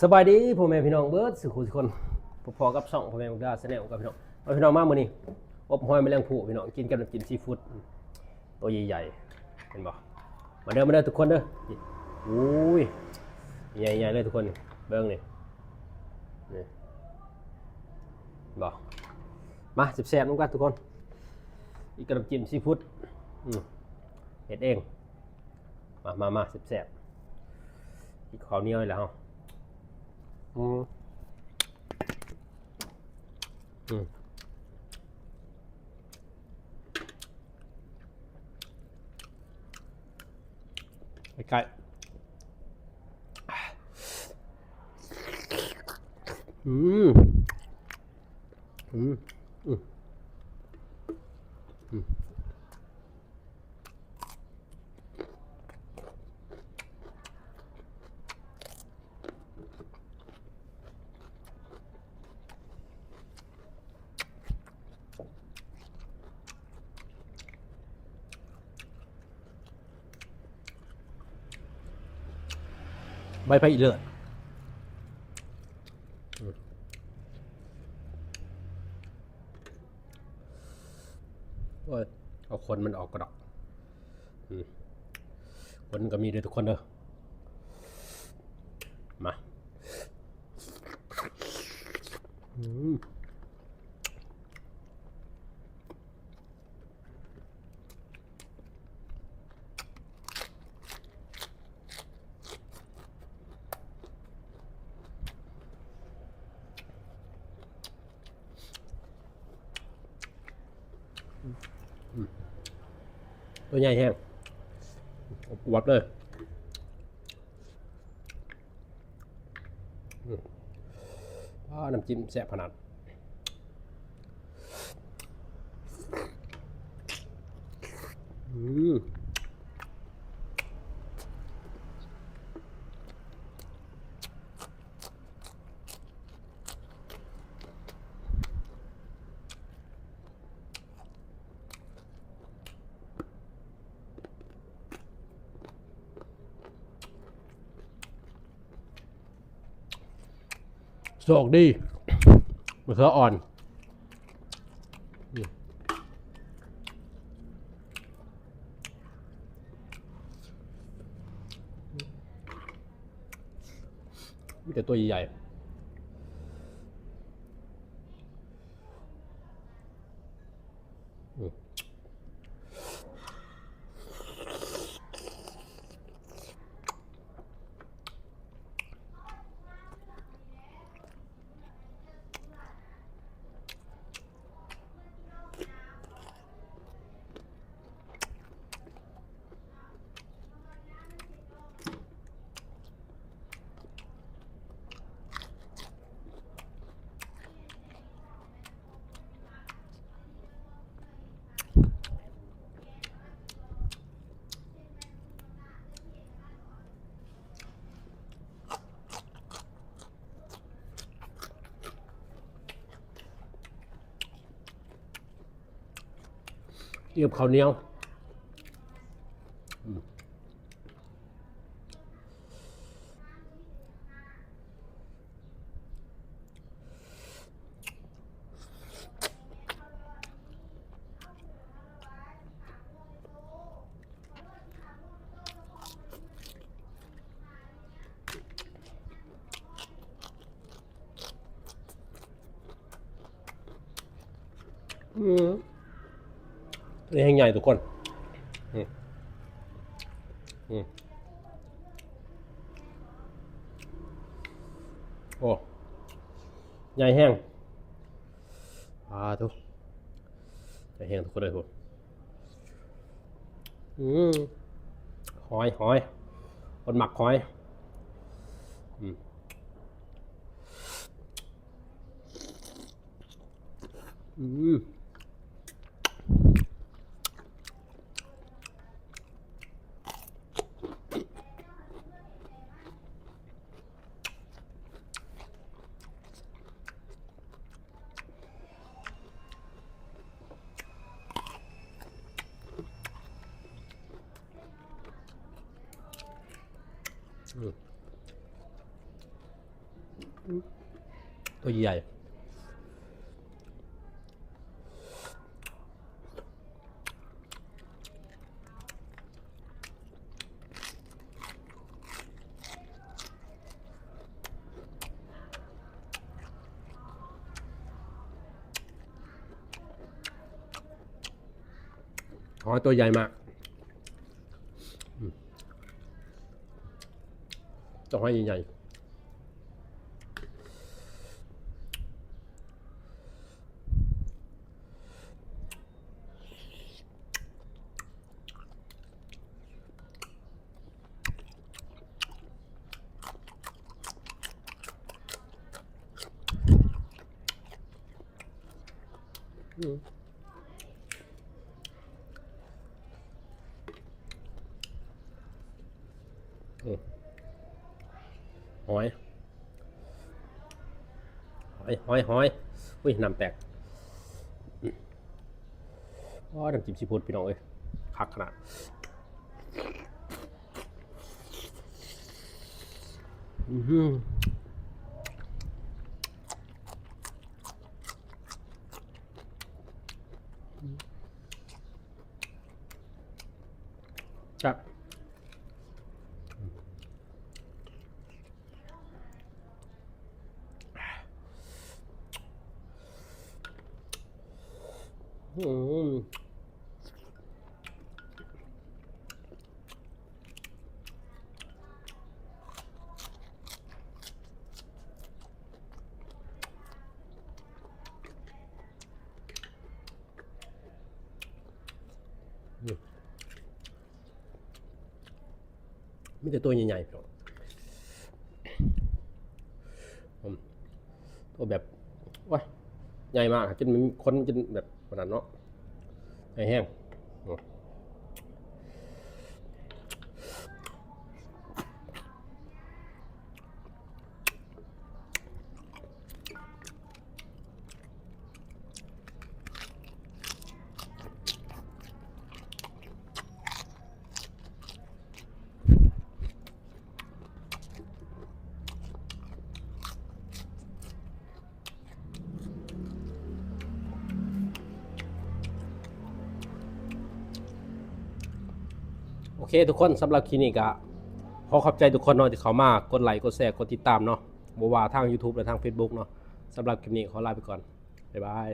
สบายดีพ่อแม่พี่น้องเบิร์ดสุขุทุกคนพอกับช่องพ่อแม่มุกดาแสดงกับพี่น้องพี่น้องมามื้อนี้อบหอยแมลงภู่พี่น้องกินกับน้ำจิ้มซีฟู้ดตัวใหญ่ๆเห็นบ่มาเด้อทุกคนเด้ออุ้ยใหญ่ๆเลยทุกคนเบิ่งนี่บ่มาแซ่บๆนำกันทุกคนอีกกับน้ำจิ้มซีฟู้ดเฮ็ดเองมาแซ่บๆอีกข้าวเหนียวนี่แหละเฮาใกล้อืมอืมอืมอืมใบไผ่อีเลิศโอ้ยเอาคนมันออกกระดอกคนก็มีด้วยทุกคนเด้อมาตัวใหญ่แห้งอวบเลยน้ำจิ้มแซ่บขนาดโชคดีมะเขืออ่อนมีแต่ตัวใหญ่เอียบข้าวเหนียวนี่แห้งใหญ่ทุกคนโอ้ใหญ่แห้งทุกใหญ่แห้งทุกคนเลยทุกหอยคนหมักหอย ตัวใหญ่หอยตัวใหญ่มากตัวหอยใหญ่หอยอุ้ยน้ำแตกอ๋อน้ำจิ้มซีฟู้ดพี่น้องเอ้ยคักขนาดครับมีแต่ตัวใหญ่ๆพี่น้องตัวแบบว้าใหญ่มากจนมันคนจนแบบขนาดเนาะใหญ่แห้งโอเคทุกคนสำหรับคลินิกอะขอขอบใจทุกคนเนาะที่เขามากดไลค์กดแชร์กดติดตามเนาะบ่ว่าทาง YouTube และทาง Facebook เนาะสำหรับคลิปนี้ขอลาไปก่อนบ๊ายบาย